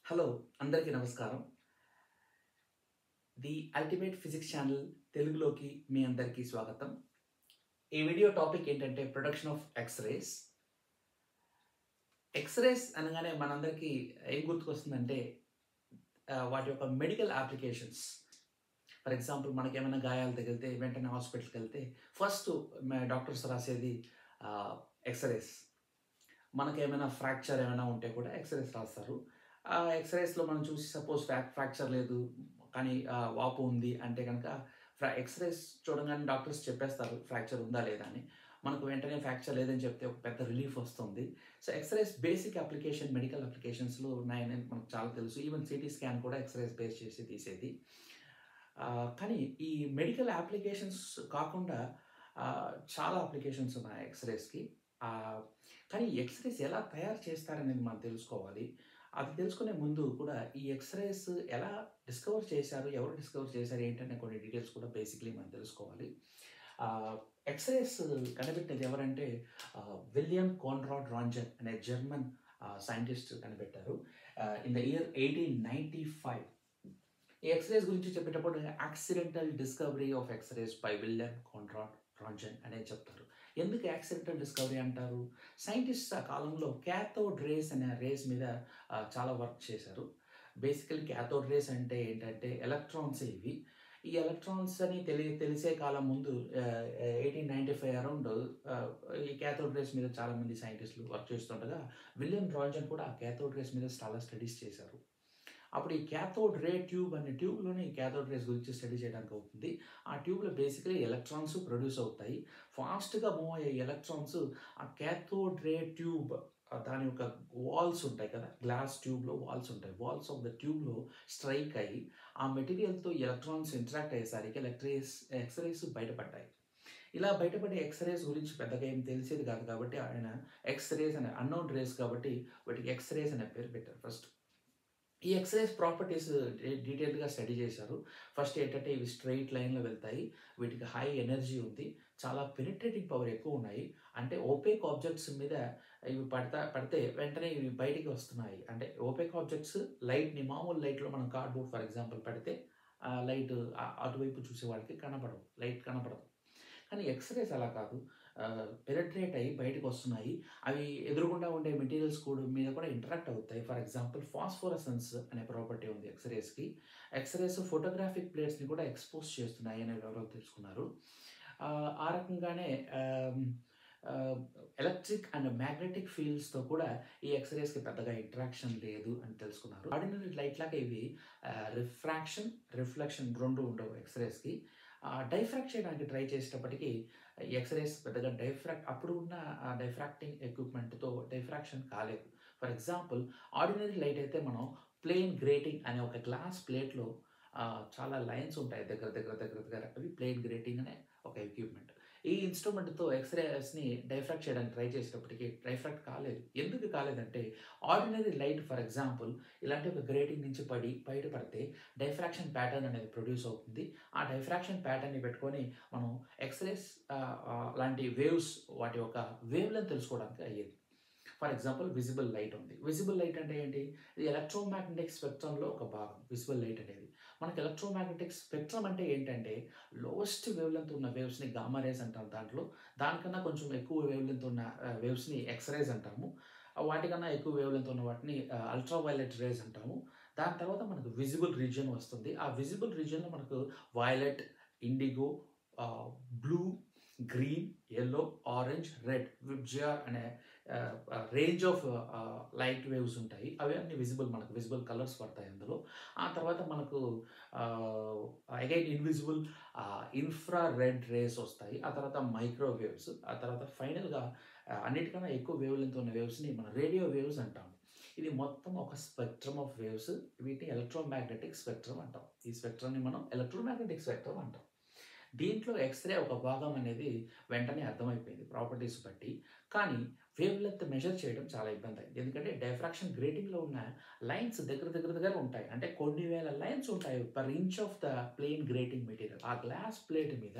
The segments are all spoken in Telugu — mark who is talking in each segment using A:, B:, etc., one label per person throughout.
A: హలో అందరికీ నమస్కారం. ది అల్టిమేట్ ఫిజిక్స్ ఛానల్ తెలుగులోకి మీ అందరికీ స్వాగతం. ఈ వీడియో టాపిక్ ఏంటంటే ప్రొడక్షన్ ఆఫ్ ఎక్స్‌రేస్. ఎక్స్‌రేస్ అనగానే మనందరికీ ఏం గుర్తుకొస్తుందంటే వాటి యొక్క మెడికల్ అప్లికేషన్స్. ఫర్ ఎగ్జాంపుల్ మనకేమైనా గాయాలు తగిలితే వెంటనే హాస్పిటల్‌కి వెళ్తే ఫస్ట్ డాక్టర్స్ రాసేది ఎక్స్‌రేస్. మనకేమైనా ఫ్రాక్చర్ ఏమైనా ఉంటే కూడా ఎక్స్‌రేస్ రాస్తారు. ఆ ఎక్స్‌రేస్‌లో మనం చూసి సపోజ్ ఫ్రాక్చర్ లేదు కానీ వాపు ఉంది అంటే గనక ఎక్స్‌రేస్ చూడంగానే డాక్టర్స్ చెప్పేస్తారు ఫ్రాక్చర్ ఉందా లేదా అని. మనకు వెంటనే ఫ్రాక్చర్ లేదని చెప్తే ఒక పెద్ద రిలీఫ్ వస్తుంది. So X-rays basic application medical అప్లికేషన్స్‌లో ఉన్నాయని మనకు చాలా తెలుసు. ఈవెన్ సీటీ స్కాన్ కూడా ఎక్స్‌రేస్ బేస్ చేసి తీసేది. కానీ ఈ మెడికల్ అప్లికేషన్స్ కాకుండా చాలా అప్లికేషన్స్ ఉన్నాయి ఎక్స్‌రేస్‌కి. ఆహ్, కానీ ఎక్స్‌రేస్ ఎలా తయారు చేస్తారనేది మనం తెలుసుకోవాలి. అది తెలుసుకునే ముందు కూడా ఈ ఎక్స్‌రేస్ ఎలా డిస్కవర్ చేశారు? ఎవరు డిస్కవర్ చేశారు? ఏంటనే కొన్ని డీటెయిల్స్ కూడా బేసిక్‌లీ మనం తెలుసుకోవాలి. ఆహ్, ఎక్స్‌రేస్ కనిపెట్టినది ఎవరంటే విలియం కాన్రాడ్ రాంజన్ అనే జర్మన్ సైంటిస్ట్ కనిపెట్టారు. In the year 1895. ఈ ఎక్స్‌రేస్ గురించి చెప్పేటప్పుడు accidental discovery of X rays by William Conrad Rontgen అనేది చెప్తారు. ఎందుకు యాక్సిడెంటల్ డిస్కవరీ అంటారు? సైంటిస్ట్స్ ఆ కాలంలో క్యాథోడ్ రేస్ అనే రేస్ మీద చాలా వర్క్ చేశారు. బేసికల్లీ క్యాథోడ్ రేస్ అంటే ఏంటంటే ఎలక్ట్రాన్సే ఇవి. ఈ ఎలక్ట్రాన్స్ అని తెలిసే కాలం ముందు 1895 అరౌండ్ ఆహ్, ఈ క్యాథోడ్ రేస్ మీద చాలామంది సైంటిస్టులు వర్క్ చేస్తుండగా విలియం రాంజన్ కూడా ఆ క్యాథోడ్ రేస్ మీద చాలా స్టడీస్ చేశారు. అప్పుడు ఈ క్యాథోడ్ రే ట్యూబ్ అనే ట్యూబ్‌లోనే ఈ క్యాథోడ్ రేస్ గురించి స్టడీ చేయడానికి అవుతుంది. ఆ ట్యూబ్‌లో బేసికల్లీ ఎలక్ట్రాన్స్ ప్రొడ్యూస్ అవుతాయి. ఫాస్ట్‌గా మూవ్ అయ్యే ఎలక్ట్రాన్స్ ఆ క్యాథోడ్ రే ట్యూబ్ దాని యొక్క వాల్స్ ఉంటాయి కదా! గ్లాస్ ట్యూబ్‌లో వాల్స్ ఉంటాయి. వాల్స్ ఆఫ్ ద ట్యూబ్‌లో స్ట్రైక్ అయ్యి ఆ మెటీరియల్‌తో ఎలక్ట్రాన్స్ ఇంటరాక్ట్ అయ్యేసరికి ఎక్స్‌రేస్ బయటపడ్డాయి. ఇలా బయటపడే ఎక్స్‌రేస్ గురించి పెద్దగా ఏం తెలిసేది కాదు కాబట్టి ఆయన ఎక్స్‌రేస్ అనే అన్నోన్ రేస్ కాబట్టి వాటికి ఎక్స్‌రేస్ అనే పేరు పెట్టారు ఫస్ట్. ఈ ఎక్స్‌రేస్ ప్రాపర్టీస్ డీటెయిల్డ్‌గా స్టడీ చేశారు. ఫస్ట్ ఏంటంటే ఇవి స్ట్రెయిట్ లైన్‌లో వెళ్తాయి. వీటికి హై ఎనర్జీ ఉంది. చాలా పెనిట్రేటింగ్ పవర్ ఎక్కువున్నాయి. అంటే ఓపేక్ ఆబ్జెక్ట్స్ మీద ఇవి పడితే వెంటనే ఇవి బయటికి వస్తున్నాయి. అంటే ఓపేక్ ఆబ్జెక్ట్స్ లైట్‌ని మామూలు లైట్‌లో మనం కార్డ్‌బోర్డ్ ఫర్ ఎగ్జాంపుల్ పెడితే లైట్ అటువైపు చూసే వాళ్ళకి కనపడవు. లైట్ కనపడదు. కానీ ఎక్స్‌రేస్ అలా కాదు. పెనిట్రేట్ అయ్యి బయటకొస్తున్నాయి. అవి ఎదురుగుండా ఉండే మెటీరియల్స్ మీద కూడా ఇంటరాక్ట్ అవుతాయి. ఫర్ ఎగ్జాంపుల్ ఫాస్ఫోరసెన్స్ అనే ప్రాపర్టీ ఉంది ఎక్స్‌రేస్‌కి. ఎక్స్‌రేస్ ఫోటోగ్రాఫిక్ ప్లేట్స్‌ని కూడా ఎక్స్‌పోజ్ చేస్తున్నాయి అనే వివరాలు తెలుసుకున్నారు. ఆ రకంగానే ఆహ్, ఆహ్, ఎలక్ట్రిక్ అండ్ మ్యాగ్నెటిక్ ఫీల్డ్స్‌తో కూడా ఈ ఎక్స్‌రేస్‌కి పెద్దగా ఇంటరాక్షన్ లేదు అని తెలుసుకున్నారు. ఆర్డినరీ లైట్ లాగా ఇవి రిఫ్రాక్షన్, రిఫ్లెక్షన్ 2 ఉండవు ఎక్స్‌రేస్‌కి. డైఫ్రాక్ట్ చేయడానికి ట్రై చేసేటప్పటికి ఈ ఎక్స్‌రేస్ పెద్దగా అప్పుడు ఉన్న డైఫ్రాక్టింగ్ ఎక్విప్‌మెంట్‌తో డైఫ్రాక్షన్ కాలేదు. ఫర్ ఎగ్జాంపుల్ ఆర్డినరీ లైట్ అయితే మనం ప్లేన్ గ్రేటింగ్ అనే ఒక గ్లాస్ ప్లేట్‌లో చాలా లైన్స్ ఉంటాయి దగ్గర. అవి ప్లేన్ గ్రేటింగ్ అనే ఒక ఎక్విప్‌మెంట్. ఈ ఇన్‌స్ట్రుమెంట్‌తో ఎక్స్‌రేస్‌ని డైఫ్రాక్ట్ చేయడానికి ట్రై చేసేటప్పటికి డైఫ్రాక్ట్ కాలేదు. ఎందుకు కాలేదంటే ఆర్డినరీ లైట్ ఫర్ ఎగ్జాంపుల్ ఇలాంటి ఒక గ్రేటింగ్ నుంచి బయటపడితే డైఫ్రాక్షన్ ప్యాటర్న్ అనేది ప్రొడ్యూస్ అవుతుంది. ఆ డైఫ్రాక్షన్ ప్యాటర్న్‌ని పెట్టుకొని మనం ఎక్స్‌రేస్ లాంటి వేవ్స్ వాటి యొక్క వేవ్ లెంత్ తెలుసుకోవడానికి అయ్యేది. ఫర్ ఎగ్జాంపుల్ విజిబుల్ లైట్ ఉంది. విజిబుల్ లైట్ అంటే ఏంటి? ఇది ఎలక్ట్రోమాగ్నెటిక్ స్పెక్ట్రమ్‌లో ఒక భాగం విజిబుల్ లైట్ అనేది. మనకి ఎలక్ట్రోమాగ్నెటిక్ స్పెక్ట్రమ్ అంటే ఏంటంటే లోయెస్ట్ వేవ్ లెంత్ ఉన్న వేవ్స్‌ని గామా రేస్ అంటాం దాంట్లో. దానికన్నా కొంచెం ఎక్కువ వేవ్ లెంత్ ఉన్న వేవ్స్‌ని ఎక్స్ రేస్ అంటాము. వాటికన్నా ఎక్కువ వేవ్ లెంత్ ఉన్న వాటిని అల్ట్రా వయలెట్ రేస్ అంటాము. దాని తర్వాత మనకు విజిబుల్ రీజియన్ వస్తుంది. ఆ విజిబుల్ రీజియన్‌లో మనకు వయలెట్, ఇండిగో, ఆహ్, blue, green, yellow, orange, red VIBGYOR అనే రేంజ్ ఆఫ్ లైట్ వేవ్స్ ఉంటాయి. అవి అన్నీ మనకు విజిబుల్ కలర్స్ పడతాయి అందులో. ఆ తర్వాత మనకు అగైన్ ఇన్విజిబుల్ ఇన్‌ఫ్రారెడ్ రేస్ వస్తాయి. ఆ తర్వాత మైక్రోవేవ్స్. ఆ తర్వాత ఫైనల్‌గా అన్నిటికన్నా ఎక్కువ వేవ్ లెంత్ ఉన్న వేవ్స్‌ని మనం రేడియో వేవ్స్ అంటాం. ఇది మొత్తం ఒక స్పెక్ట్రమ్ ఆఫ్ వేవ్స్. వీటిని ఎలక్ట్రోమాగ్నెటిక్ స్పెక్ట్రమ్ అంటాం. ఈ స్పెక్ట్రమ్‌ని మనం ఎలక్ట్రోమాగ్నెటిక్ స్పెక్ట్రమ్ అంటాం. దీంట్లో ఎక్స్‌రే ఒక భాగం అనేది వెంటనే అర్థమైపోయింది ప్రాపర్టీస్ బట్టి. కానీ వేవ్ లెంత్ మెజర్ చేయడం చాలా ఇబ్బందయింది. ఎందుకంటే డైఫ్రాక్షన్ గ్రేటింగ్‌లో ఉన్న లైన్స్ దగ్గర ఉంటాయి. అంటే కొన్ని వేల లైన్స్ ఉంటాయి per inch of the plane grating material. ఆ గ్లాస్ ప్లేట్ మీద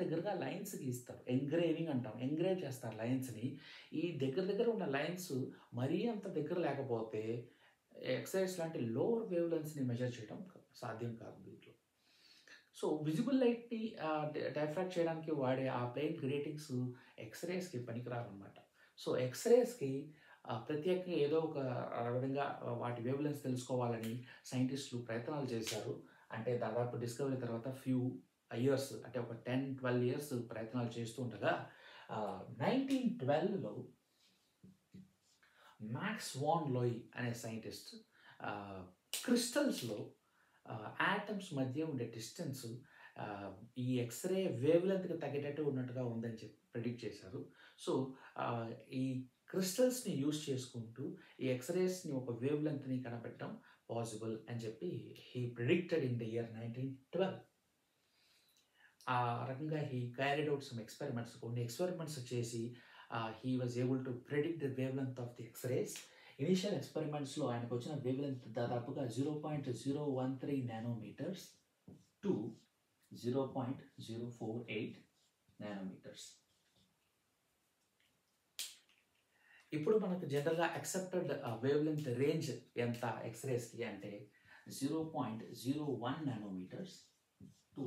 A: దగ్గరగా లైన్స్ గీస్తారు. ఎంగ్రేవింగ్ అంటాం. ఎంగ్రేవ్ చేస్తారు లైన్స్‌ని. ఈ దగ్గర ఉన్న లైన్స్ మరీ అంత దగ్గర లేకపోతే ఎక్స్రేస్ లాంటి లోవర్ వేవ్ లెంత్స్ని మెజర్ చేయడం సాధ్యం కాదు దీంట్లో. సో విజిబుల్ లైట్ని డైఫ్రాక్ట్ చేయడానికి వాడే ఆ ప్లేన్ గ్రేటింగ్స్ ఎక్స్రేస్కి పనికిరావన్నమాట. సో ఎక్స్రేస్కి ప్రత్యేకంగా ఏదో ఒక విధంగా వాటి వేవ్ లెంగ్త్స్ తెలుసుకోవాలని సైంటిస్టులు ప్రయత్నాలు చేశారు. అంటే దాదాపు డిస్కవరీ తర్వాత ఫ్యూ ఇయర్స్, అంటే ఒక 10-12 ఇయర్స్ ప్రయత్నాలు చేస్తూ ఉండగా 1912లో మ్యాక్స్ వాన్ లోయ్ అనే సైంటిస్ట్ క్రిస్టల్స్లో యాటమ్స్ మధ్య ఉండే డిస్టెన్స్ ఈ ఎక్స్రే వేవ్ లెంత్కి తగ్గేటట్టు ఉన్నట్టుగా ఉందని చెప్పి ప్రిడిక్ట్ చేశారు. సో ఈ క్రిస్టల్స్ని యూజ్ చేసుకుంటూ ఈ ఎక్స్రేస్ని ఒక వేవ్ లెంత్ని కనిపెట్టడం పాసిబుల్ అని చెప్పి he predicted in the year 1912. ఆ రకంగా he carried out some experiments, కొన్ని ఎక్స్పెరిమెంట్స్ చేసి he was able to predict the wavelength of the X-rays. Initial ఎక్స్పెరిమెంట్స్లో ఆయనకు వచ్చిన వేవ్ లెంత్ దాదాపుగా 0.013 నానోమీటర్స్ టు 0.048 నానోమీటర్స్. ఇప్పుడు మనకు జనరల్గా యాక్సెప్టెడ్ వేవ్ లెంత్ రేంజ్ ఎంత ఎక్స్రేస్కి అంటే 0.01 నానోమీటర్స్ టు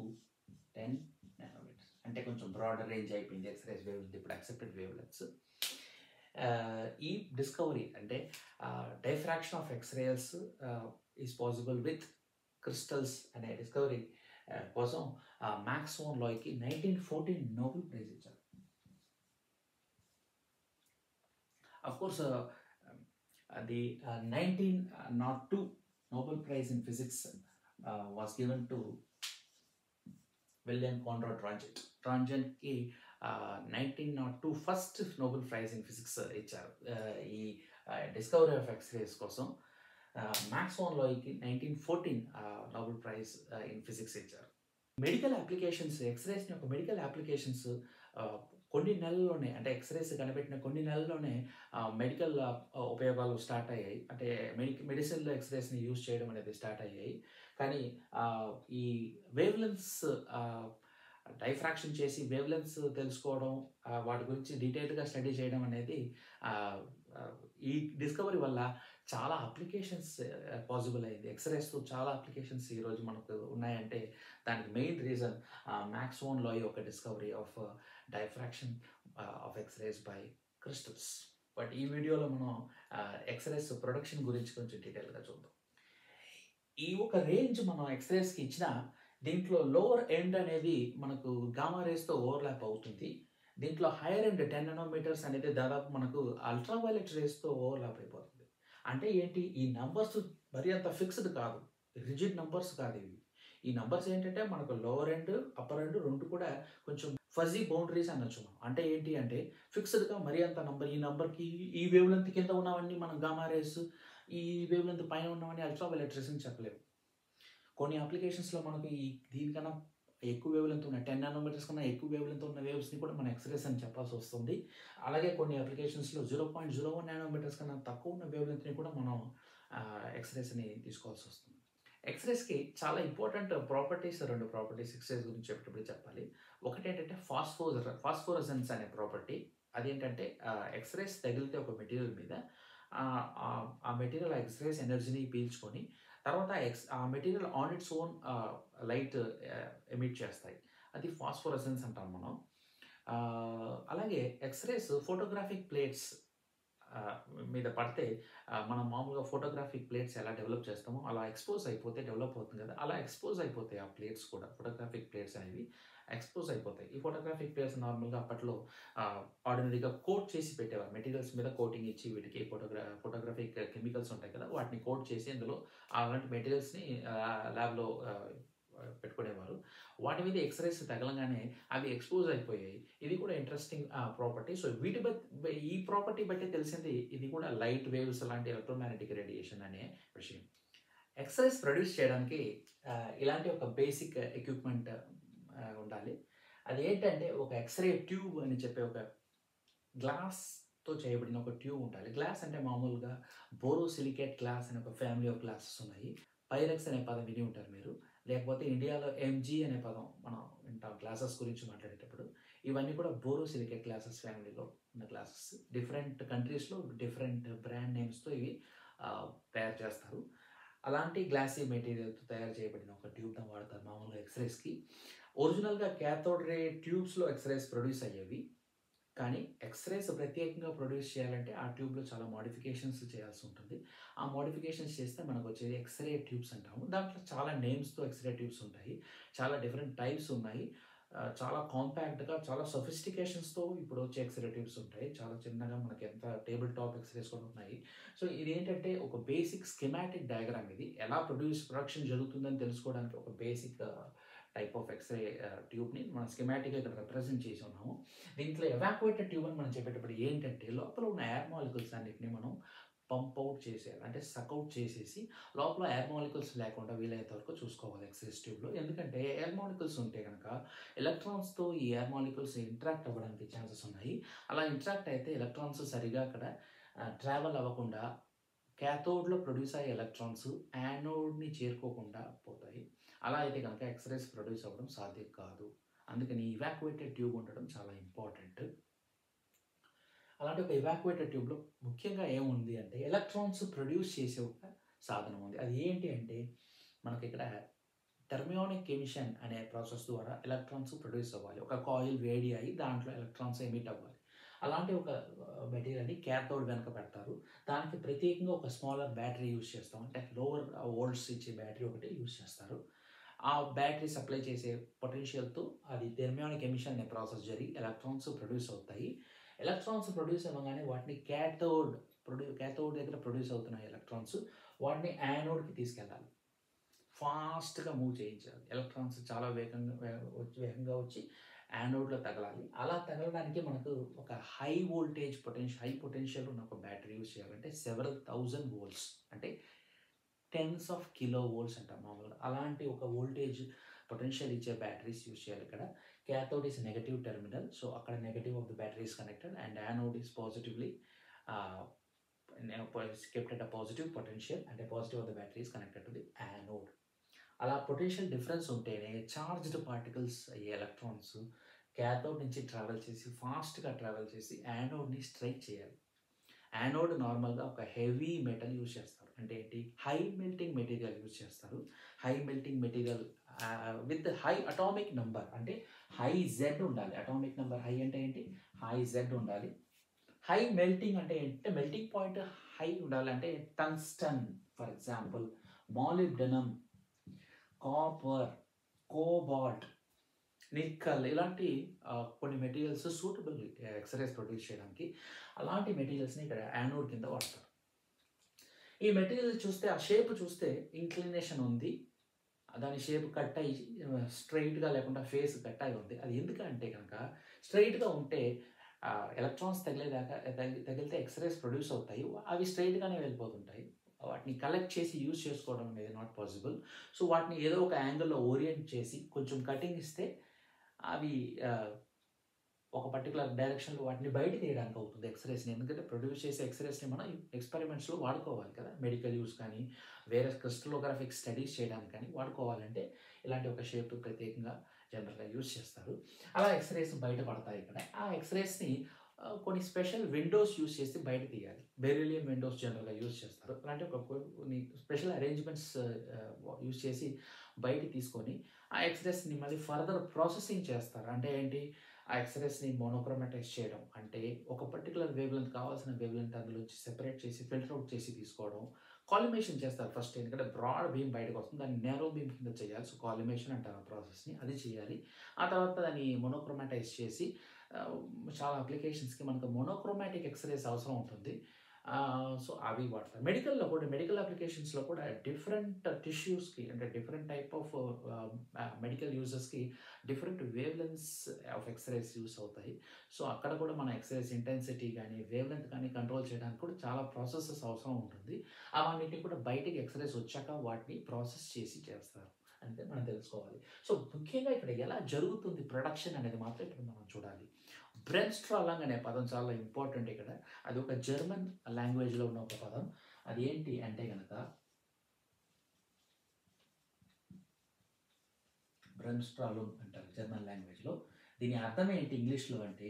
A: 10 నానోమీటర్స్. అంటే కొంచెం బ్రాడర్ రేంజ్ అయిపోయింది ఎక్స్రేస్ వేవ్ లెంత్ ఇప్పుడు యాక్సెప్టెడ్ వేవ్ లెంత్స్. ఈ డిస్కవరీ అంటే diffraction of X rays is possible with crystals అనే డిస్కవరీ కోసం మ్యాక్స్ వాన్ లోయ్కి 1914 నోబెల్ ప్రైజ్ ఇచ్చారు. Of course, the 1902 Nobel Prize in Physics was given to William Conrad Roentgen. Roentgenకి 1902 first Nobel prize in physics ఇచ్చారు ఈ డిస్కవరీ ఆఫ్ ఎక్స్రేస్ కోసం. మ్యాక్స్ వాన్ లోయ్కి 1914 నోబెల్ ప్రైజ్ ఇన్ ఫిజిక్స్ ఇచ్చారు. మెడికల్ అప్లికేషన్స్, ఎక్స్రేస్ యొక్క మెడికల్ అప్లికేషన్స్ కొన్ని నెలల్లోనే, అంటే ఎక్స్రేస్ కనిపెట్టిన కొన్ని నెలల్లోనే మెడికల్ ఉపయోగాలు స్టార్ట్ అయ్యాయి. అంటే మెడిసిన్లో ఎక్స్రేస్ని యూజ్ చేయడం అనేది స్టార్ట్ అయ్యాయి. కానీ ఈ వేవ్ లెంత్స్ డైఫ్రాక్షన్ చేసి వేవ్ లెంత్స్ తెలుసుకోవడం, వాటి గురించి డీటెయిల్డ్గా స్టడీ చేయడం అనేది ఈ డిస్కవరీ వల్ల చాలా అప్లికేషన్స్ పాసిబుల్ అయింది. ఎక్స్రేస్తో చాలా అప్లికేషన్స్ ఈరోజు మనకు ఉన్నాయంటే దానికి main reason Max von Laue యొక్క discovery of diffraction of X rays by crystals. But ఈ వీడియోలో మనం ఎక్స్రేస్ ప్రొడక్షన్ గురించి కొంచెం డీటెయిల్గా చూద్దాం. ఈ ఒక రేంజ్ మనం ఎక్స్రేస్కి ఇచ్చిన దీంట్లో లోవర్ ఎండ్ అనేది మనకు గామా రేస్తో ఓవర్లాప్ అవుతుంది. దీంట్లో హైయర్ ఎండ్ 10 నానోమీటర్స్ అనేది దాదాపు మనకు అల్ట్రావైలెట్ రేస్తో ఓవర్లాప్ అయిపోతుంది. అంటే ఏంటి, ఈ నంబర్స్ మరి అంత ఫిక్స్డ్ కాదు, రిజిడ్ నంబర్స్ కాదు ఇవి. ఈ నంబర్స్ ఏంటంటే మనకు లోవర్ ఎండ్ అప్పర్ ఎండ్ రెండు కూడా కొంచెం ఫజీ బౌండరీస్ అనొచ్చు మనం. అంటే ఏంటి అంటే ఫిక్స్డ్గా మరి అంత నంబర్, ఈ నంబర్కి ఈ వేవ్ లెంత్ కింద ఉన్నవన్నీ మనం గామా రేస్, ఈ వేవ్ లెంత్ పైన ఉన్నవన్నీ అల్ట్రావైలెట్ రేస్ అని చెప్పలేము. కొన్ని అప్లికేషన్స్లో మనకు దీనికన్నా ఎక్కువ వేవ్ లెంత్ ఉన్న 10 నానోమీటర్స్ కన్నా ఎక్కువ వేవ్ లెంత్ ఉన్న వేవ్స్ని కూడా మనం ఎక్స్రేస్ అని చెప్పాల్సి వస్తుంది. అలాగే కొన్ని అప్లికేషన్స్లో 0.01 నానోమీటర్స్ కన్నా తక్కువ ఉన్న వేవ్ లెంత్ని కూడా మనం ఎక్స్రేస్ని తీసుకోవాల్సి వస్తుంది. ఎక్స్రేస్కి చాలా ఇంపార్టెంట్ ప్రాపర్టీస్, రెండు ప్రాపర్టీస్ ఎక్స్రేస్ గురించి చెప్పేటప్పుడు చెప్పాలి. ఒకటి ఏంటంటే ఫాస్ఫోరసెన్స్ అనే ప్రాపర్టీ. అదేంటంటే ఎక్స్రేస్ తగిలితే ఒక మెటీరియల్ మీద ఆ మెటీరియల్ ఎక్స్రేస్ ఎనర్జీని పీల్చుకొని తర్వాత ఆ material on its own light emit చేస్తాయి. అది ఫాస్ఫోరసెన్స్ అంటాం మనం. అలాగే ఎక్స్రేస్ ఫోటోగ్రాఫిక్ ప్లేట్స్ మీద పడితే మనం మామూలుగా ఫోటోగ్రాఫిక్ ప్లేట్స్ ఎలా డెవలప్ చేస్తామో అలా ఎక్స్పోజ్ అయిపోతే డెవలప్ అవుతుంది కదా, అలా ఎక్స్పోజ్ అయిపోతాయి ఆ ప్లేట్స్ కూడా. ఫోటోగ్రాఫిక్ ప్లేట్స్ అనేవి ఎక్స్పోజ్ అయిపోతాయి. ఈ ఫోటోగ్రాఫిక్ ప్లేట్స్ నార్మల్గా అప్పట్లో ఆర్డినరీగా కోట్ చేసి పెట్టేవారు. మెటీరియల్స్ మీద కోటింగ్ ఇచ్చి వీటికి ఫోటోగ్రాఫిక్ కెమికల్స్ ఉంటాయి కదా, వాటిని కోట్ చేసి అందులో అలాంటి మెటీరియల్స్ని ల్యాబ్లో పెట్టుకునేవారు. వాటి మీద ఎక్స్రేస్ తగలంగానే అవి ఎక్స్పోజ్ అయిపోయాయి. ఇది కూడా ఇంట్రెస్టింగ్ ప్రాపర్టీ. సో ఈ ప్రాపర్టీ బట్టి తెలిసింది ఇది కూడా లైట్ వేవ్స్ లాంటి ఎలక్ట్రోమాగ్నెటిక్ రేడియేషన్ అనే విషయం. ఎక్స్రేస్ ప్రొడ్యూస్ చేయడానికి ఇలాంటి ఒక బేసిక్ ఎక్విప్మెంట్ ఉండాలి. అది ఏంటంటే ఒక ఎక్స్రే ట్యూబ్ అని చెప్పే ఒక గ్లాస్తో చేయబడిన ఒక ట్యూబ్ ఉండాలి. గ్లాస్ అంటే మామూలుగా బోరోసిలికేట్ గ్లాస్ అనే ఒక ఫ్యామిలీ ఆఫ్ గ్లాసెస్ ఉన్నాయి. పైరెక్స్ అనే పదం విని ఉంటారు మీరు, లేకపోతే ఇండియాలో ఎంజీ అనే పదం మనం వింటాం గ్లాసెస్ గురించి మాట్లాడేటప్పుడు. ఇవన్నీ కూడా బోరోసిలికేట్ గ్లాసెస్ ఫ్యామిలీలో ఉన్న గ్లాసెస్. డిఫరెంట్ కంట్రీస్లో డిఫరెంట్ బ్రాండ్ నేమ్స్తో ఇవి తయారు చేస్తారు. అలాంటి గ్లాసీ మెటీరియల్‌తో తయారు చేయబడిన ఒక ట్యూబ్‌ని వాడతారు మామూలుగా ఎక్స్‌రేస్‌కి. ఒరిజినల్‌గా కాథోడ్ రే ట్యూబ్స్‌లో ఎక్స్‌రేస్ ప్రొడ్యూస్ అయ్యేవి. కానీ ఎక్స్‌రేస్ ప్రత్యేకంగా ప్రొడ్యూస్ చేయాలంటే ఆ ట్యూబ్‌లో చాలా మోడిఫికేషన్స్ చేయాల్సి ఉంటుంది. ఆ మోడిఫికేషన్స్ చేస్తే మనకొచ్చేది ఎక్స్‌రే ట్యూబ్స్ అంటాము. దాంట్లో చాలా నేమ్స్‌తో ఎక్స్‌రే ట్యూబ్స్ ఉంటాయి. చాలా డిఫరెంట్ టైప్స్ ఉన్నాయి. చాలా కాంపాక్ట్‌గా, చాలా సోఫిస్టికేషన్స్‌తో ఇప్పుడు వచ్చే ఎక్స్‌రే ట్యూబ్స్ ఉంటాయి. చాలా చిన్నగా మనకి ఎంత టేబుల్ టాప్ ఎక్స్‌రేస్ కూడా ఉన్నాయి. సో, ఇదేంటంటే ఒక బేసిక్ స్కీమాటిక్ డయాగ్రామ్ ఇది. ఎలా ప్రొడక్షన్ జరుగుతుందని తెలుసుకోవడానికి ఒక బేసిక్ టైప్ ఆఫ్ ఎక్స్‌రే ట్యూబ్‌ని మనం స్కీమాటిక్‌గా ఇక్కడ రిప్రజెంట్ చేసి ఉన్నాము. దీంట్లో ఎవాక్యుయేటెడ్ ట్యూబ్ అని మనం చెప్పేటప్పుడు ఏంటంటే లోపల ఉన్న ఎయిర్ మాలిక్యూల్స్ అన్నిటిని మనం పంప్ అవుట్ చేసేయాలి. అంటే సక్ అవుట్ చేసేసి లోపల ఎయిర్ మాలిక్యూల్స్ లేకుండా వీలైనంత వరకు చూసుకోవాలి ఎక్స్‌రేస్ ట్యూబ్‌లో. ఎందుకంటే ఎయిర్ మాలిక్యూల్స్ ఉంటే గనక ఎలక్ట్రాన్స్‌తో ఈ ఎయిర్ మాలిక్యూల్స్ ఇంటరాక్ట్ అవ్వడానికి ఛాన్సెస్ ఉన్నాయి. అలా ఇంటరాక్ట్ అయితే ఎలక్ట్రాన్స్ సరిగ్గా అక్కడ ట్రావెల్ అవ్వకుండా కాథోడ్‌లో ప్రొడ్యూస్ అయ్యే ఎలక్ట్రాన్స్ యానోడ్‌ని చేరుకోకుండా పోతాయి. అలా అయితే గనక ఎక్స్‌రేస్ ప్రొడ్యూస్ అవ్వడం సాధ్యం కాదు. అందుకని ఇవాక్యుయేటెడ్ ట్యూబ్ ఉండడం చాలా ఇంపార్టెంట్. అలాంటి ఒక ఇవాక్యుయేటెడ్ ట్యూబ్‌లో ముఖ్యంగా ఏముంది అంటే ఎలక్ట్రాన్స్ ప్రొడ్యూస్ చేసే ఒక సాధనం ఉంది. అది ఏంటి అంటే మనకిక్కడ థెర్మియోనిక్ ఎమిషన్ అనే ప్రాసెస్ ద్వారా ఎలక్ట్రాన్స్ ప్రొడ్యూస్ అవ్వాలి. ఒక కాయిల్ వేడి అయ్యి దాంట్లో ఎలక్ట్రాన్స్ ఎమిట్ అవ్వాలి. అలాంటి ఒక మెటీరియల్‌ని కాథోడ్ వెనక పెడతారు. దానికి ప్రత్యేకంగా ఒక స్మాలర్ బ్యాటరీ యూజ్ చేస్తాం. అంటే లోవర్ వోల్ట్స్ ఇచ్చే బ్యాటరీ ఒకటి యూజ్ చేస్తారు. ఆ బ్యాటరీ సప్లై చేసే పొటెన్షియల్‌తో అది థెర్మియోనిక్ ఎమిషన్ అనే ప్రాసెస్ జరిగి ఎలక్ట్రాన్స్ ప్రొడ్యూస్ అవుతాయి. ఎలక్ట్రాన్స్ ప్రొడ్యూస్ అవ్వగానే వాటిని కాథోడ్ దగ్గర ప్రొడ్యూస్ అవుతున్న ఎలక్ట్రాన్స్ వాటిని యానోడ్‌కి తీసుకెళ్ళాలి. ఫాస్ట్‌గా మూవ్ చేయించాలి. ఎలక్ట్రాన్స్ చాలా వేగంగా వచ్చి యానోడ్‌లో తగలాలి. అలా తగలడానికి మనకు ఒక హై పొటెన్షియల్ ఉన్న ఒక బ్యాటరీ యూజ్ చేయాలంటే సెవెరల్ థౌసండ్ వోల్ట్స్ అంటే టెన్స్ ఆఫ్ కిలో వోల్ట్స్ అంటాం మామూలుగా. అలాంటి ఒక వోల్టేజ్ పొటెన్షియల్ ఇచ్చే బ్యాటరీస్ యూజ్ చేయాలి ఇక్కడ. Cathode is negative terminal. So, అక్కడ negative of the battery is connected and anode is positively ah, kept at a positive potential and a positive of the battery is connected to the anode. అలా పొటెన్షియల్ డిఫరెన్స్ ఉంటేనే చార్జ్డ్ పార్టికల్స్ ఈ ఎలక్ట్రాన్స్ కాథోడ్ నుంచి ఫాస్ట్‌గా ట్రావెల్ చేసి యానోడ్‌ని స్ట్రైక్ చేయాలి. యానోడ్ నార్మల్‌గా ఒక హెవీ మెటల్ యూజ్ చేస్తారు. అంటే ఏంటి? హై మెల్టింగ్ మెటీరియల్ యూజ్ చేస్తారు. High melting material with high atomic number అంటే హై జెడ్ ఉండాలి. అటామిక్ నంబర్ హై అంటే ఏంటి? హై జెడ్ ఉండాలి. హై మెల్టింగ్ అంటే ఏంటంటే మెల్టింగ్ పాయింట్ హై ఉండాలి. అంటే tungsten for example, molybdenum, copper, cobalt, nickel ఇలాంటి కొన్ని మెటీరియల్స్ సూటబుల్ ఎక్స్‌రేస్ ప్రొడ్యూస్ చేయడానికి. అలాంటి మెటీరియల్స్‌ని ఇక్కడ యానోడ్ కింద వాడతారు. ఈ మెటీరియల్ చూస్తే ఆ షేప్ చూస్తే ఇంక్లినేషన్ ఉంది. దాని షేప్ కట్ అయ్యి స్ట్రెయిట్‌గా లేకుండా ఫేస్ కట్ అయ్యి ఉంది. అది ఎందుకంటే గనక స్ట్రెయిట్‌గా ఉంటే ఎలక్ట్రాన్స్ తగిలితే ఎక్స్‌రేస్ ప్రొడ్యూస్ అవుతాయి. అవి స్ట్రెయిట్‌గానే వెళ్ళిపోతుంటాయి. వాటిని కలెక్ట్ చేసి యూజ్ చేసుకోవడం అనేది నాట్ పాసిబుల్. సో, వాటిని ఏదో ఒక యాంగిల్‌లో ఓరియంట్ చేసి కొంచెం కటింగ్ ఇస్తే అవి ఒక పర్టిక్యులర్ డైరెక్షన్‌లో వాటిని బయట తీయడానికి అవుతుంది ఎక్స్‌రేస్‌ని. ఎందుకంటే ప్రొడ్యూస్ చేసే ఎక్స్‌రేస్‌ని మనం ఎక్స్‌పెరిమెంట్స్‌లో వాడుకోవాలి కదా! మెడికల్ యూజ్ కానీ, వేరే క్రిస్టలోగ్రాఫిక్ స్టడీస్ చేయడానికి కానీ వాడుకోవాలంటే ఇలాంటి ఒక షేప్ ప్రత్యేకంగా జనరల్‌గా యూజ్ చేస్తారు. అలా ఎక్స్‌రేస్ బయట పడతాయి ఇక్కడ. ఆ ఎక్స్‌రేస్‌ని కొన్ని స్పెషల్ విండోస్ యూజ్ చేసి బయట తీయాలి. బెరీలియం విండోస్ జనరల్‌గా యూజ్ చేస్తారు. అలాంటి కొన్ని స్పెషల్ అరేంజ్‌మెంట్స్ యూజ్ చేసి బయటికి తీసుకొని ఆ ఎక్స్‌రేస్‌ని మళ్ళీ ఫర్దర్ ప్రాసెసింగ్ చేస్తారు. అంటే ఏంటి? ఆ ఎక్స్‌రేస్‌ని మోనోక్రోమాటైజ్ చేయడం. అంటే ఒక పర్టిక్యులర్ వేవ్‌లెంత్ కావాల్సిన వేవ్‌లెంత్ అందులోంచి సెపరేట్ చేసి ఫిల్టర్ అవుట్ చేసి తీసుకోవడం. కాలిమేషన్ చేస్తారు ఫస్ట్. ఎందుకంటే బ్రాడ్ బీమ్ బయటకొస్తుంది. దాన్ని నారో బీమ్ కింద చేయాలి. సో, కాలిమేషన్ అంటారు ఆ ప్రాసెస్‌ని. అది చేయాలి. ఆ తర్వాత దాన్ని మోనోక్రోమాటైజ్ చేసి ఆహ్, చాలా అప్లికేషన్స్‌కి మనకు మోనోక్రోమాటిక్ ఎక్స్‌రేస్ అవసరం ఉంటుంది. సో, అవి వాడతారు. మెడికల్ అప్లికేషన్స్‌లో కూడా డిఫరెంట్ టిష్యూస్‌కి అంటే డిఫరెంట్ టైప్ ఆఫ్ మెడికల్ యూజెస్‌కి different wavelengths of X-rays use అవుతాయి. సో, అక్కడ కూడా మన ఎక్స్‌రేస్ ఇంటెన్సిటీ గానీ, వేవ్ లెంగ్త్ కానీ కంట్రోల్ చేయడానికి కూడా చాలా ప్రాసెసెస్ అవసరం ఉంటుంది. అవన్నిటిని కూడా బయటికి ఎక్స్‌రేస్ వచ్చాక వాటిని ప్రాసెస్ చేసి చేస్తారు. అంటే మనం తెలుసుకోవాలి. సో, ముఖ్యంగా ఇక్కడ ఎలా జరుగుతుంది ప్రొడక్షన్ అనేది మాత్రం ఇప్పుడు మనం చూడాలి. బ్రెన్‌స్ట్రాలాంగ్ అనే పదం చాలా ఇంపార్టెంట్ ఇక్కడ. అది ఒక జర్మన్ లాంగ్వేజ్‌లో ఉన్న ఒక పదం. అది ఏంటి అంటే గనక బ్రెన్‌స్ట్రాలుంగ్ అంటారు జర్మన్ లాంగ్వేజ్‌లో. దీని అర్థం ఏంటి ఇంగ్లీష్‌లో అంటే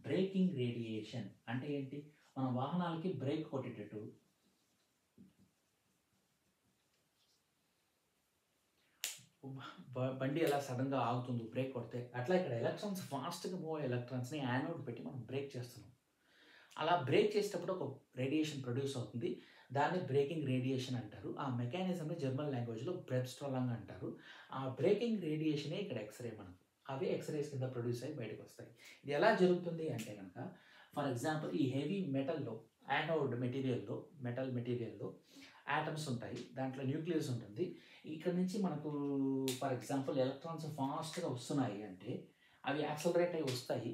A: బ్రేకింగ్ రేడియేషన్. అంటే ఏంటి? మన వాహనాలకి బ్రేక్ కొట్టేటట్టు బండి ఎలా సడన్గా ఆగుతుందో బ్రేక్ కొడితే, అట్లా ఇక్కడ ఎలక్ట్రాన్స్ ఫాస్ట్గా మూవ్ అయ్యే ఎలక్ట్రాన్స్ని యానోడ్ పెట్టి మనం బ్రేక్ చేస్తున్నాం. అలా బ్రేక్ చేసేటప్పుడు ఒక రేడియేషన్ ప్రొడ్యూస్ అవుతుంది. దాన్ని బ్రేకింగ్ రేడియేషన్ అంటారు. ఆ మెకానిజంని జర్మన్ లాంగ్వేజ్లో బ్రెబ్స్ట్రాలింగ్ అంటారు. ఆ బ్రేకింగ్ రేడియేషనే ఇక్కడ ఎక్స్రే మనకు. అవే ఎక్స్రేస్ కింద ప్రొడ్యూస్ అయ్యి బయటకు వస్తాయి. ఇది ఎలా జరుగుతుంది అంటే కనుక, ఫర్ ఎగ్జాంపుల్ ఈ హెవీ మెటల్లో, యానోడ్ మెటీరియల్లో, మెటల్ మెటీరియల్లో యాటమ్స్ ఉంటాయి. దాంట్లో న్యూక్లియస్ ఉంటుంది. ఇక్కడ నుంచి మనకు ఫర్ ఎగ్జాంపుల్ ఎలక్ట్రాన్స్ ఫాస్ట్గా వస్తున్నాయి అంటే అవి యాక్సలరేట్ అయ్యి వస్తాయి.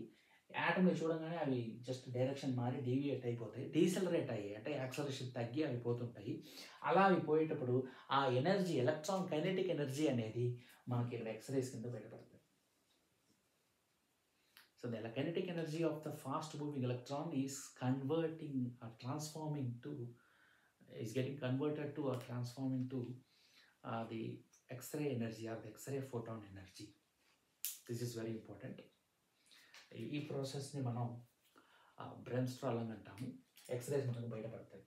A: యాటమ్ని చూడగానే అవి జస్ట్ డైరెక్షన్ మారి డీవియేట్ అయిపోతాయి. డీసెలరేట్ అయ్యాయి అంటే యాక్సలరేషన్ తగ్గి అవి పోతుంటాయి. అలా అవి పోయేటప్పుడు ఆ ఎనర్జీ, ఎలక్ట్రాన్ కైనెటిక్ ఎనర్జీ అనేది మనకి ఇక్కడ ఎక్స్రేస్ కింద బయటపడుతుంది. So the kinetic energy of the fast moving electron is converting or transforming to, is getting converted to or transforming to the X-ray energy or the X-ray photon energy. This is very important. ఈ ప్రాసెస్ని మనం బ్రెమ్స్ట్రాలింగ్ అంటాము. ఎక్స్రేస్ మనకు బయటపడతాయి.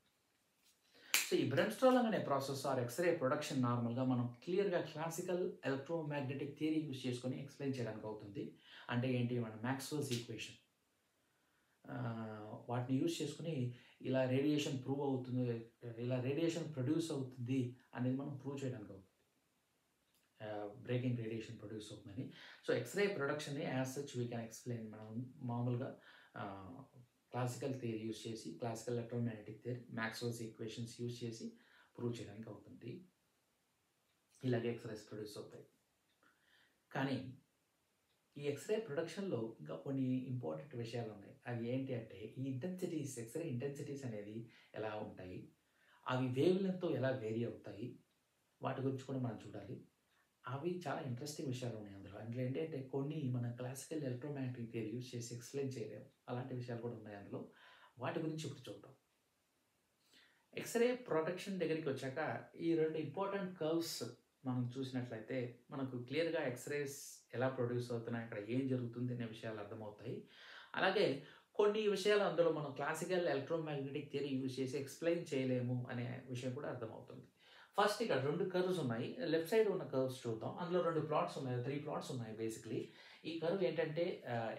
A: సో ఈ బ్రెమ్స్ట్రాలింగ్ అనే ప్రాసెస్ ఆర్ ఎక్స్రే ప్రొడక్షన్ నార్మల్గా మనం క్లియర్గా క్లాసికల్ ఎలక్ట్రోమాగ్నెటిక్ థియరీ యూజ్ చేసుకొని ఎక్స్ప్లెయిన్ చేయడానికి అవుతుంది. అంటే ఏంటి, మన మ్యాక్స్వెల్స్ ఈక్వేషన్ వాటిని యూజ్ చేసుకుని ఇలా రేడియేషన్ ప్రూవ్ అవుతుంది, ఇలా రేడియేషన్ ప్రొడ్యూస్ అవుతుంది అనేది మనం ప్రూవ్ చేయడానికి అవుతుంది. బ్రేకింగ్ రేడియేషన్ ప్రొడ్యూస్ అవుతుందని. సో ఎక్స్రే ప్రొడక్షన్ని as such we can explain. మనం మామూలుగా క్లాసికల్ థియరీ యూజ్ చేసి, classical electromagnetic theory, Maxwell's equations use చేసి ప్రూవ్ చేయడానికి అవుతుంది. ఇలాగే ఎక్స్రేస్ ప్రొడ్యూస్ అవుతాయి. కానీ ఈ ఎక్స్రే ప్రొడక్షన్లో ఇంకా కొన్ని ఇంపార్టెంట్ విషయాలు ఉన్నాయి. అవి ఏంటి అంటే, ఈ ఇంటెన్సిటీస్, ఎక్స్రే ఇంటెన్సిటీస్ అనేది ఎలా ఉంటాయి, అవి వేవ్ లెంగ్త్తో ఎలా వేరీ అవుతాయి, వాటి గురించి కూడా మనం చూడాలి. అవి చాలా ఇంట్రెస్టింగ్ విషయాలు ఉన్నాయి అందులో. అందులో ఏంటంటే కొన్ని మన క్లాసికల్ ఎలక్ట్రోమాగ్నెటిక్ థియరీ యూజ్ చేసి ఎక్స్ప్లెయిన్ చేయలేము. అలాంటి విషయాలు కూడా ఉన్నాయి అందులో. వాటి గురించి ఇప్పుడు చూద్దాం. ఎక్స్రే ప్రొడక్షన్ దగ్గరికి వచ్చాక ఈ రెండు ఇంపార్టెంట్ కర్వ్స్ మనం చూసినట్లయితే మనకు క్లియర్గా ఎక్స్రేస్ ఎలా ప్రొడ్యూస్ అవుతున్నాయి, అక్కడ ఏం జరుగుతుంది అనే విషయాలు అర్థమవుతాయి. అలాగే కొన్ని విషయాలు అందులో మనం క్లాసికల్ ఎలక్ట్రోమాగ్నెటిక్ థియరీ యూజ్ చేసి ఎక్స్ప్లెయిన్ చేయలేము అనే విషయం కూడా అర్థమవుతుంది. ఫస్ట్ ఇక్కడ రెండు కర్వ్స్ ఉన్నాయి. లెఫ్ట్ సైడ్ ఉన్న కర్వ్స్ చూద్దాం. అందులో రెండు ప్లాట్స్ ఉన్నాయి, 3 ప్లాట్స్ ఉన్నాయి బేసిక్లీ. ఈ కర్వ్ ఏంటంటే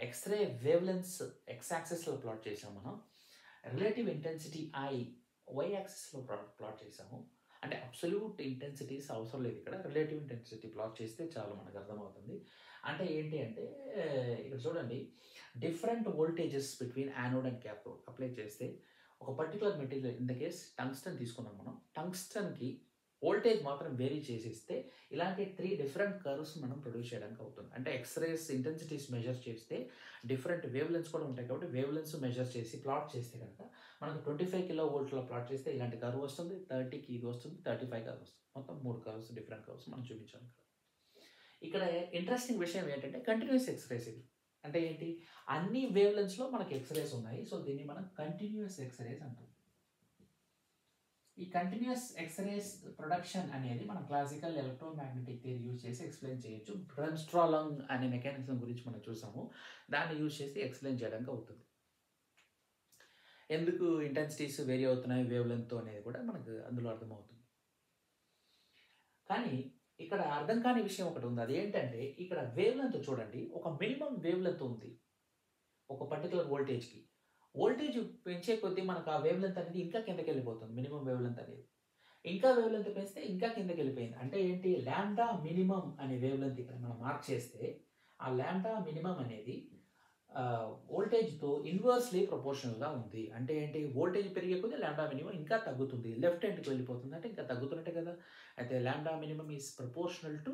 A: ఎక్స్రే వేవ్ లెన్స్ ఎక్స్ యాక్సిస్లో ప్లాట్ చేసాము మనం. రిలేటివ్ ఇంటెన్సిటీ ఐ వై యాక్సిస్లో ప్లాట్ చేసాము. అంటే అబ్సల్యూట్ ఇంటెన్సిటీస్ అవసరం లేదు ఇక్కడ, రిలేటివ్ ఇంటెన్సిటీ ప్లాట్ చేస్తే చాలు మనకు అర్థమవుతుంది. అంటే ఏంటి అంటే ఇక్కడ చూడండి, different voltages between anode and cathode apply చేస్తే ఒక particular material, in the case tungsten తీసుకున్నాం మనం. టంగ్స్టన్కి వోల్టేజ్ మాత్రం వేరీ చేసిస్తే ఇలాంటి 3 డిఫరెంట్ కర్వ్స్ మనం ప్రొడ్యూస్ చేయడానికి అవుతుంది. అంటే ఎక్స్రేస్ ఇంటెన్సిటీస్ మెజర్ చేస్తే డిఫరెంట్ వేవ్ లెన్స్ కూడా ఉంటాయి కాబట్టి వేవ్ లెన్స్ మెజర్ చేసి ప్లాట్ చేస్తే కనుక మనకు 25 kV ప్లాట్ చేస్తే ఇలాంటి కర్వ్ వస్తుంది, 30కి ఇది వస్తుంది, 35 కర్వ్ వస్తుంది. మొత్తం 3 కర్వ్స్, డిఫరెంట్ కర్వ్స్ మనం చూపించాం ఇక్కడ. ఇంట్రెస్టింగ్ విషయం ఏంటంటే కంటిన్యూస్ ఎక్స్రేస్ ఇది. అంటే ఏంటి, అన్ని వేవ్ లెన్స్లో మనకి ఎక్స్రేస్ ఉన్నాయి. సో దీన్ని మనం కంటిన్యూస్ ఎక్స్రేస్ అంటాం. ఈ కంటిన్యూస్ ఎక్స్రేస్ ప్రొడక్షన్ అనేది మనం క్లాసికల్ ఎలక్ట్రోమాగ్నెటిక్ థియరీ యూజ్ చేసి ఎక్స్ప్లెయిన్ చేయొచ్చు. బ్రెమ్స్ట్రాలింగ్ అనే మెకానిజం గురించి మనం చూసాము, దాన్ని యూజ్ చేసి ఎక్స్ప్లెయిన్ చేయడానికి అవుతుంది. ఎందుకు ఇంటెన్సిటీస్ వేరీ అవుతున్నాయి వేవ్ లెంగ్త్ అనేది కూడా మనకు అందులో అర్థమవుతుంది. కానీ ఇక్కడ అర్థం కాని విషయం ఒకటి ఉంది. అదేంటంటే ఇక్కడ వేవ్ లెంగ్త్ చూడండి, ఒక మినిమం వేవ్ లెంగ్త్ ఉంది ఒక పర్టికులర్ వోల్టేజ్కి. వోల్టేజ్ పెంచే కొద్దీ మనకు ఆ వేవ్ లెంత్ అనేది ఇంకా కిందకి వెళ్ళిపోతుంది. మినిమం వేవ్ లెంత్ అనేది ఇంకా వేవ్ లెంత్ పెంచితే ఇంకా కిందకి వెళ్ళిపోయింది. అంటే ఏంటి, ల్యాండా మినిమం అనే వేవ్ లెంత్ ఇక్కడ మనం మార్క్ చేస్తే ఆ ల్యాండా మినిమం అనేది వోల్టేజ్తో ఇన్వర్స్లీ ప్రపోర్షనల్గా ఉంది. అంటే ఏంటి, వోల్టేజ్ పెరిగే కొద్దీ ల్యాండా మినిమం ఇంకా తగ్గుతుంది, లెఫ్ట్ హ్యాండ్కి వెళ్ళిపోతుంది, అంటే ఇంకా తగ్గుతున్నట్టే కదా. అయితే ల్యాండా minimum is proportional to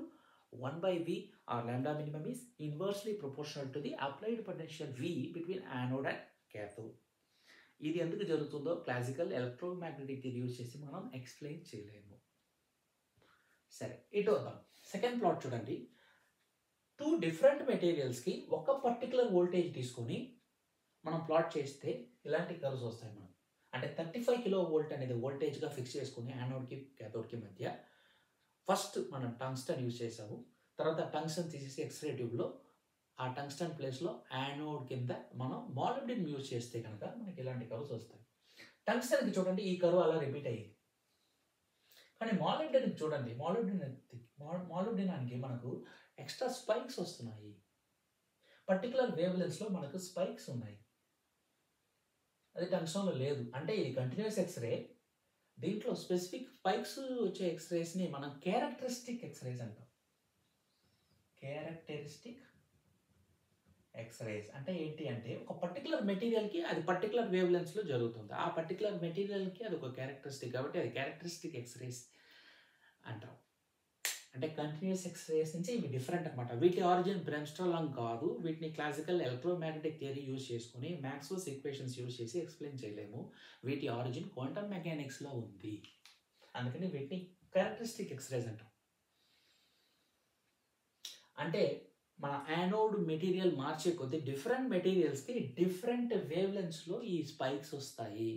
A: 1/V or lambda minimum is inversely proportional to the applied potential V between anode and cathode. ఇది ఎందుకు జరుగుతుందో క్లాసికల్ ఎలక్ట్రోమాగ్నెటిక్ థియరీ యూజ్ చేసి మనం ఎక్స్ప్లెయిన్ చేయలేము. సరే, ఇటు వద్దాం. సెకండ్ ప్లాట్ చూడండి. 2 డిఫరెంట్ మెటీరియల్స్కి ఒక పర్టికులర్ వోల్టేజ్ తీసుకొని మనం ప్లాట్ చేస్తే ఇలాంటి కర్వ్స్ వస్తాయి మనకు. అంటే 35 kV అనేది వోల్టేజ్గా ఫిక్స్ చేసుకుని యానోడ్కి క్యాథోడ్కి మధ్య ఫస్ట్ మనం టంగ్స్టన్ యూజ్ చేసాము. తర్వాత టంగ్స్టన్ తీసేసి ఎక్స్రే ట్యూబ్లో ఆ టంగ్స్టన్ ప్లేస్లో యానోడ్ కింద మనం మాలిబ్డిన్ యూజ్ చేస్తే కనుక మనకి ఇలాంటి కర్వ్స్ వస్తాయి. టంగ్స్టన్కి చూడండి ఈ కర్వ్ అలా రిపీట్ అయ్యింది. కానీ మాలిబ్డినం చూడండి, మాలిబ్డినానికి మనకు ఎక్స్ట్రా స్పైక్స్ వస్తున్నాయి. పర్టికులర్ వేవ్ లెన్స్లో మనకు స్పైక్స్ ఉన్నాయి, అది టంగ్స్టన్లో లేదు. అంటే ఇది కంటిన్యూస్ ఎక్స్రే, దీంట్లో స్పెసిఫిక్ స్పైక్స్ వచ్చే ఎక్స్రేస్ని మనం క్యారెక్టరిస్టిక్ ఎక్స్రేస్ అంటాం. క్యారెక్టరిస్టిక్ ఎక్స్రేస్ అంటే ఏంటి అంటే ఒక పర్టికులర్ మెటీరియల్కి అది పర్టికులర్ వేవ్ లెన్స్లో జరుగుతుంది. ఆ పర్టికులర్ మెటీరియల్కి అది ఒక క్యారెక్టరిస్టిక్, కాబట్టి అది క్యారెక్టరిస్టిక్ ఎక్స్రేస్ అంటాం. అంటే కంటిన్యూస్ ఎక్స్రేస్ నుంచి ఇవి డిఫరెంట్ అనమాట. వీటి ఆరిజిన్ బ్రెమ్స్ట్రాలాంగ్ కాదు, వీటిని క్లాసికల్ ఎలక్ట్రోమాగ్నెటిక్ థియరీ యూజ్ చేసుకుని మ్యాక్స్వెల్స్ ఈక్వేషన్స్ యూజ్ చేసి ఎక్స్ప్లెయిన్ చేయలేము. వీటి ఆరిజిన్ క్వాంటమ్ మెకానిక్స్లో ఉంది, అందుకని వీటిని క్యారెక్టరిస్టిక్ ఎక్స్రేస్ అంటాం. అంటే మన యానోడ్ మెటీరియల్ మార్చే కొద్దీ డిఫరెంట్ మెటీరియల్స్కి డిఫరెంట్ వేవ్ లెన్స్లో ఈ స్పైక్స్ వస్తాయి.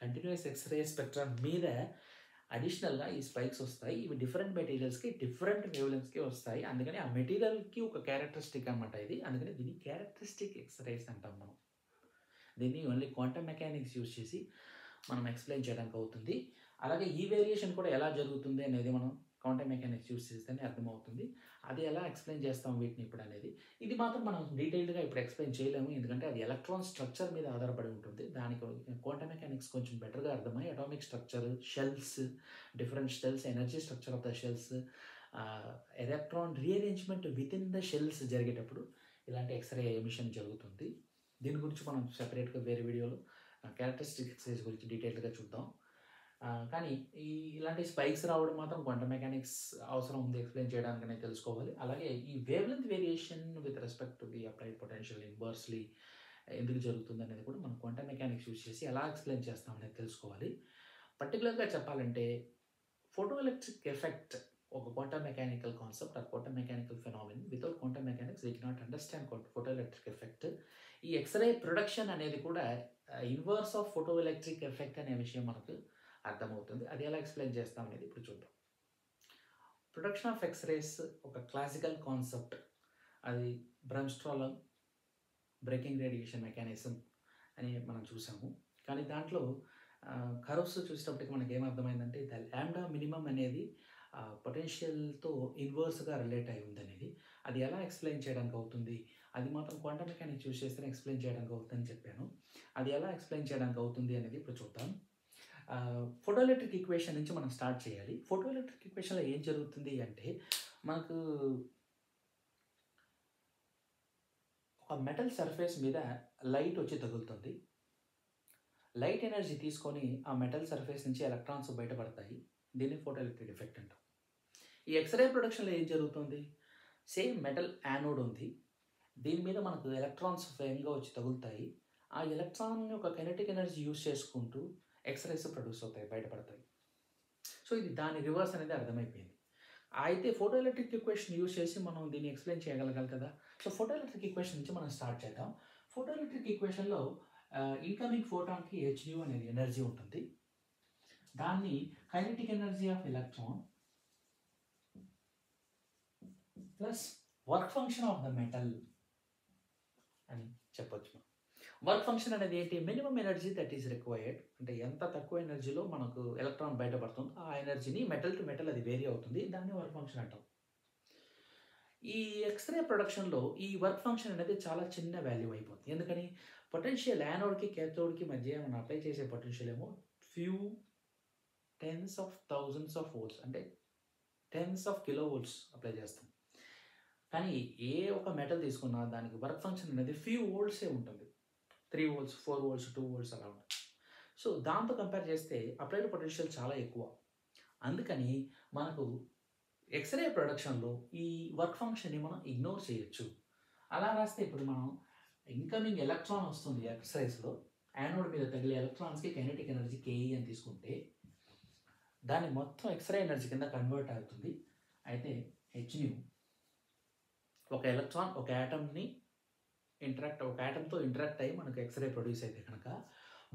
A: కంటిన్యూస్ ఎక్స్రే స్పెక్ట్రమ్ మీద అడిషనల్గా ఈ స్పైక్స్ వస్తాయి. ఇవి డిఫరెంట్ మెటీరియల్స్కి డిఫరెంట్ వేవ్ లెన్స్కి వస్తాయి, అందుకని ఆ మెటీరియల్కి ఒక క్యారెక్టరిస్టిక్ అనమాట ఇది. అందుకని దీన్ని క్యారెక్టరిస్టిక్ ఎక్స్రేస్ అంటాం మనం. దీన్ని ఓన్లీ క్వాంటమ్ మెకానిక్స్ యూజ్ చేసి మనం ఎక్స్ప్లెయిన్ చేయడానికి అవుతుంది. అలాగే ఈ వేరియేషన్ కూడా ఎలా జరుగుతుంది అనేది మనం క్వాంటమ్ మెకానిక్స్ యూజ్ చేస్తేనే అర్థమవుతుంది. అది ఎలా ఎక్స్ప్లెయిన్ చేస్తాం వీటిని ఇప్పుడు అనేది, ఇది మాత్రం మనం డీటెయిల్డ్గా ఇప్పుడు ఎక్స్ప్లెయిన్ చేయలేము, ఎందుకంటే అది ఎలక్ట్రాన్ స్ట్రక్చర్ మీద ఆధారపడి ఉంటుంది. దానికి క్వాంటమ్ మెకానిక్స్ కొంచెం బెటర్గా అర్థమై atomic structure, shells, different shells, energy structure of the shells, electron rearrangement with in the shells జరిగేటప్పుడు ఇలాంటి ఎక్స్రే ఎమిషన్ జరుగుతుంది. దీని గురించి మనం సెపరేట్గా వేరే వీడియోలో క్యారెక్టరిస్టిక్ ఎక్స్రేస్ గురించి డీటెయిల్గా చూద్దాం. కానీ ఇలాంటి స్పైక్స్ రావడం మాత్రం క్వాంటమ్ మెకానిక్స్ అవసరం ఉంది ఎక్స్ప్లెయిన్ చేయడానికనే తెలుసుకోవాలి. అలాగే ఈ wave length variation with respect to the applied potential inversely ఎందుకు జరుగుతుంది అనేది కూడా మనం క్వాంటమ్ మెకానిక్స్ యూజ్ చేసి ఎలా ఎక్స్ప్లెయిన్ చేస్తాం అనేది తెలుసుకోవాలి. పర్టికులర్గా చెప్పాలంటే ఫోటో ఎలక్ట్రిక్ ఎఫెక్ట్ ఒక quantum mechanical concept or quantum mechanical phenomenon. Without quantum mechanics we cannot understand photo electric effect. ఈ ఎక్స్రే ప్రొడక్షన్ అనేది కూడా inverse of photo electric effect అనే విషయం మనకు అర్థమవుతుంది. అది ఎలా ఎక్స్ప్లెయిన్ చేస్తాం అనేది ఇప్పుడు చూద్దాం. ప్రొడక్షన్ ఆఫ్ ఎక్స్రేస్ ఒక క్లాసికల్ కాన్సెప్ట్, అది బ్రెమ్స్ట్రాలాంగ్ బ్రేకింగ్ రేడియేషన్ మెకానిజం అని మనం చూసాము. కానీ దాంట్లో కర్వ్స్ చూసేటప్పటికి మనకి ఏమర్థమైందంటే ద ల్యాండా మినిమం అనేది పొటెన్షియల్తో ఇన్వర్స్గా రిలేట్ అయి ఉందనేది. అది ఎలా ఎక్స్ప్లెయిన్ చేయడానికి అవుతుంది, అది మాత్రం క్వాంటమ్ మెకానిక్స్ యూజ్ చేస్తేనే ఎక్స్ప్లెయిన్ చేయడానికి అవుతుందని చెప్పాను. అది ఎలా ఎక్స్ప్లెయిన్ చేయడానికి అవుతుంది అనేది ఇప్పుడు చూద్దాం. ఫోటో ఎలక్ట్రిక్ ఈక్వేషన్ నుంచి మనం స్టార్ట్ చేయాలి. ఫోటో ఎలక్ట్రిక్ ఈక్వేషన్లో ఏం జరుగుతుంది అంటే మనకు ఒక మెటల్ సర్ఫేస్ మీద లైట్ వచ్చి తగులుతుంది. లైట్ ఎనర్జీ తీసుకొని ఆ మెటల్ సర్ఫేస్ నుంచి ఎలక్ట్రాన్స్ బయటపడతాయి. దీన్ని ఫోటో ఎలక్ట్రిక్ ఎఫెక్ట్ అంటాం. ఈ ఎక్స్రే ప్రొడక్షన్లో ఏం జరుగుతుంది, సేమ్ మెటల్ యానోడ్ ఉంది, దీని మీద మనకు ఎలక్ట్రాన్స్ ఫ్రేమ్గా వచ్చి తగులుతాయి. ఆ ఎలక్ట్రాన్ ఒక కైనెటిక్ ఎనర్జీ యూజ్ చేసుకుంటూ ఎక్స్రేస్ ప్రొడ్యూస్ అవుతాయి, బయటపడతాయి. సో ఇది దాని రివర్స్ అనేది అర్థమైపోయింది. అయితే ఫోటో ఎలక్ట్రిక్ ఈక్వేషన్ యూజ్ చేసి మనం దీన్ని ఎక్స్ప్లెయిన్ చేయగలగాలి కదా. సో ఫోటో ఎలక్ట్రిక్ ఈక్వేషన్ నుంచి మనం స్టార్ట్ చేద్దాం. ఫోటో ఎలక్ట్రిక్ ఈక్వేషన్లో ఇన్కమింగ్ ఫోటాన్కి hν అనేది ఎనర్జీ ఉంటుంది. దాన్ని kinetic energy of electron plus work function of the metal అని చెప్పొచ్చు. వర్క్ ఫంక్షన్ అనేది ఏంటి, minimum energy that is required, అంటే ఎంత తక్కువ ఎనర్జీలో మనకు ఎలక్ట్రాన్ బయటపడుతుందో ఆ ఎనర్జీని మెటల్ టు మెటల్ అది వేరీ అవుతుంది, దాన్ని వర్క్ ఫంక్షన్ అంటాం. ఈ ఎక్స్రే ప్రొడక్షన్లో ఈ వర్క్ ఫంక్షన్ అనేది చాలా చిన్న వాల్యూ అయిపోతుంది. ఎందుకని, పొటెన్షియల్ యానోడ్కి కేథోడ్కి మధ్య మనం అప్లై చేసే పొటెన్షియల్ ఏమో few tens of thousands of volts, అంటే tens of kilovolts apply చేస్తాం. కానీ ఏ ఒక మెటల్ తీసుకున్నా దానికి వర్క్ ఫంక్షన్ అనేది ఫ్యూ వోల్ట్సే ఉంటుంది, 3 వోల్ట్స్ 4 వోల్ట్స్ 2 వోల్ట్స్ అలా ఉంటుంది. సో దాంతో కంపేర్ చేస్తే అప్లైడ్ పొటెన్షియల్ చాలా ఎక్కువ. అందుకని మనకు ఎక్స్రే ప్రొడక్షన్లో ఈ వర్క్ ఫంక్షన్ని మనం ఇగ్నోర్ చేయొచ్చు. అలా రాస్తే ఇప్పుడు మనం ఇన్కమింగ్ ఎలక్ట్రాన్ వస్తుంది ఎక్స్రేస్లో, యానోడ్ మీద తగిలే ఎలక్ట్రాన్స్కి కైనెటిక్ ఎనర్జీ KE అని తీసుకుంటే దాన్ని మొత్తం ఎక్స్రే ఎనర్జీ కింద కన్వర్ట్ అవుతుంది. అయితే hν ఒక ఎలక్ట్రాన్ ఒక యాటమ్ని ఒక యాటమ్తో ఇంటరాక్ట్ అయ్యి మనకు ఎక్స్రే ప్రొడ్యూస్ అయితే కనుక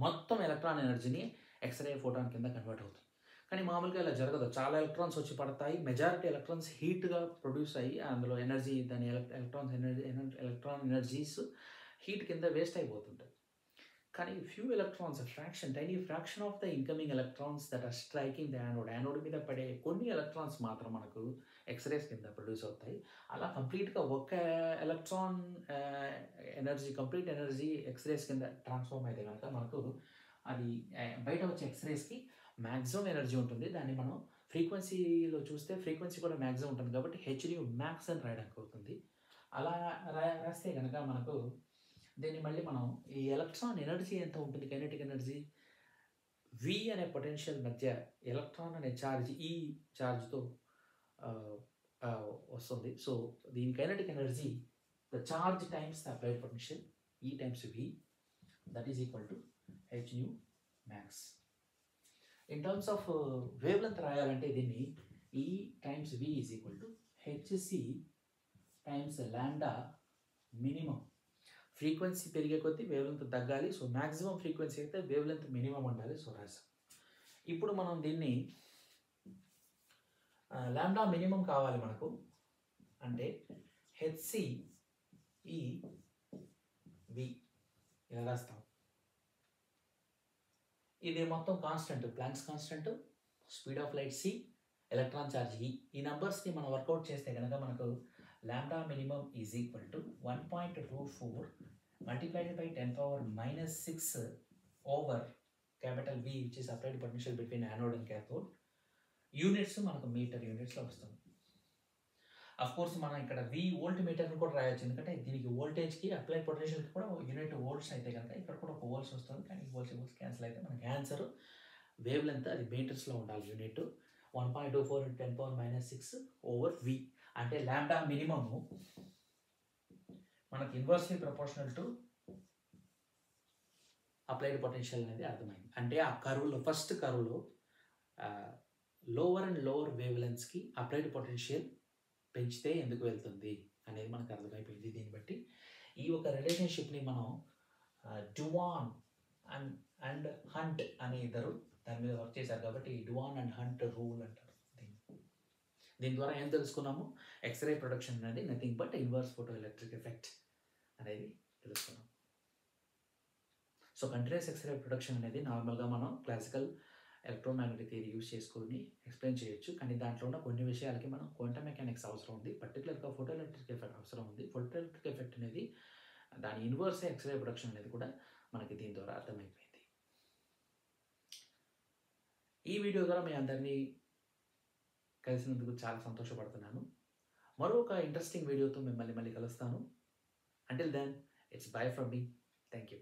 A: మొత్తం ఎలక్ట్రాన్ ఎనర్జీని ఎక్స్రే ఫోటాన్ కింద కన్వర్ట్ అవుతుంది. కానీ మామూలుగా ఇలా జరగదు, చాలా ఎలక్ట్రాన్స్ వచ్చి పడతాయి, మెజారిటీ ఎలక్ట్రాన్స్ హీట్గా ప్రొడ్యూస్ అయ్యి అందులో ఎనర్జీ దాని ఎలక్ట్రాన్ ఎనర్జీస్ హీట్ కింద వేస్ట్ అయిపోతుంటాయి. కానీ few electrons, tiny fraction of the incoming electrons that are striking the anode మీద పడే కొన్ని ఎలక్ట్రాన్స్ మాత్రం మనకు ఎక్స్రేస్ కింద ప్రొడ్యూస్ అవుతాయి. అలా కంప్లీట్గా ఒక్క ఎలక్ట్రాన్ కంప్లీట్ ఎనర్జీ ఎక్స్రేస్ కింద ట్రాన్స్ఫార్మ్ అయితే కనుక మనకు అది బయట వచ్చే ఎక్స్రేస్కి మ్యాక్సిమం ఎనర్జీ ఉంటుంది. దాన్ని మనం ఫ్రీక్వెన్సీలో చూస్తే ఫ్రీక్వెన్సీ కూడా మ్యాక్సిమం ఉంటుంది కాబట్టి హెచ్‌న్యూ మ్యాక్స్ అని రాయడానికి అవుతుంది. అలా రాస్తే కనుక మనకు దీన్ని మళ్ళీ మనం ఈ ఎలక్ట్రాన్ ఎనర్జీ ఎంత ఉంటుంది, కైనెటిక్ ఎనర్జీ వి అనే పొటెన్షియల్ మధ్య ఎలక్ట్రాన్ అనే ఛార్జ్ ఈ ఛార్జ్తో వస్తుంది. సో దీని kinetic energy the charge times the applied potential E times V that is equal to H nu max. In terms of wavelength రాయాలంటే దీన్ని E times V is equal to HC times lambda minimum. Frequency పెరిగే కొద్దీ వేవ్ లెంత్ తగ్గాలి. సో మ్యాక్సిమం ఫ్రీక్వెన్సీ అయితే వేవ్ లెంత్ మినిమం ఉండాలి. సో రాసాం. ఇప్పుడు మనం దీన్ని లాండా మినిమం కావాలి మనకు అంటే హెచ్సి ఈ వి ఇలా రాస్తాం. ఇది మొత్తం constant, Planck's constant, speed of light C, electron charge E. ఈ నంబర్స్ని మనం వర్కౌట్ చేస్తే కనుక మనకు lambda minimum is equal to 1.24 multiplied by 10⁻⁻6 over capital V which is applied potential between anode and cathode. Units మనకు మీటర్ యూనిట్స్లో వస్తుంది. అఫ్ కోర్స్ మనం ఇక్కడ V వోల్ట్ మీటర్ని కూడా రాయొచ్చు, ఎందుకంటే దీనికి వోల్టేజ్కి అప్లైడ్ పొటెన్షియల్కి కూడా యూనిట్ వోల్ట్స్ అయితే కనుక ఇక్కడ కూడా ఒక వోల్ట్స్ వస్తుంది. కానీ వోల్ట్స్ క్యాన్సిల్ అయితే మనకి ఆన్సర్ వేవ్ లెంత్ అది మీటర్స్లో ఉండాలి. యూనిట్ 1.24 × 10⁻⁻6 ఓవర్ V అంటే లాండా మినిమము మనకి inversely proportional to applied potential అనేది అర్థమైంది. అంటే ఆ కర్వ్లో ఫస్ట్ కర్వ్లో లోవర్ అండ్ లోవర్ వేవ్ లెంత్స్కి అప్లైడ్ పొటెన్షియల్ పెంచితే ఎందుకు వెళ్తుంది అనేది మనకు అర్థమైపోయింది. దీన్ని బట్టి ఈ ఒక రిలేషన్షిప్ని మనం డువాన్ అండ్ హంట్ అనే ఇద్దరు దాని మీద వర్క్ చేశారు కాబట్టి డువాన్ అండ్ హంట్ రూల్ అంటారు. దీని ద్వారా ఏం తెలుసుకున్నాము, ఎక్స్రే ప్రొడక్షన్ అనేది nothing but inverse photo electric effect అనేది తెలుసుకున్నాం. సో కంటిన్యూస్ ఎక్స్రే ప్రొడక్షన్ అనేది నార్మల్గా మనం క్లాసికల్ ఎలక్ట్రోమాగ్నెటిక్ థియరీ యూజ్ చేసుకొని ఎక్స్ప్లెయిన్ చేయొచ్చు. కానీ దాంట్లో ఉన్న కొన్ని విషయాలకి మనం క్వాంటమ్ మెకానిక్స్ అవసరం ఉంది, పర్టికులర్గా ఫోటో ఎలక్ట్రిక్ ఎఫెక్ట్ అవసరం ఉంది. ఫోటో ఎలక్ట్రిక్ ఎఫెక్ట్ అనేది దాని ఇన్వర్స్ ఎక్స్రే ప్రొడక్షన్ అనేది కూడా మనకి దీని ద్వారా అర్థమైపోయింది. ఈ వీడియో ద్వారా మీ అందరినీ కలిసినందుకు చాలా సంతోషపడుతున్నాను. మరొక ఇంట్రెస్టింగ్ వీడియోతో మిమ్మల్ని మళ్ళీ కలుస్తాను. Until then, it's bye from me. Thank you.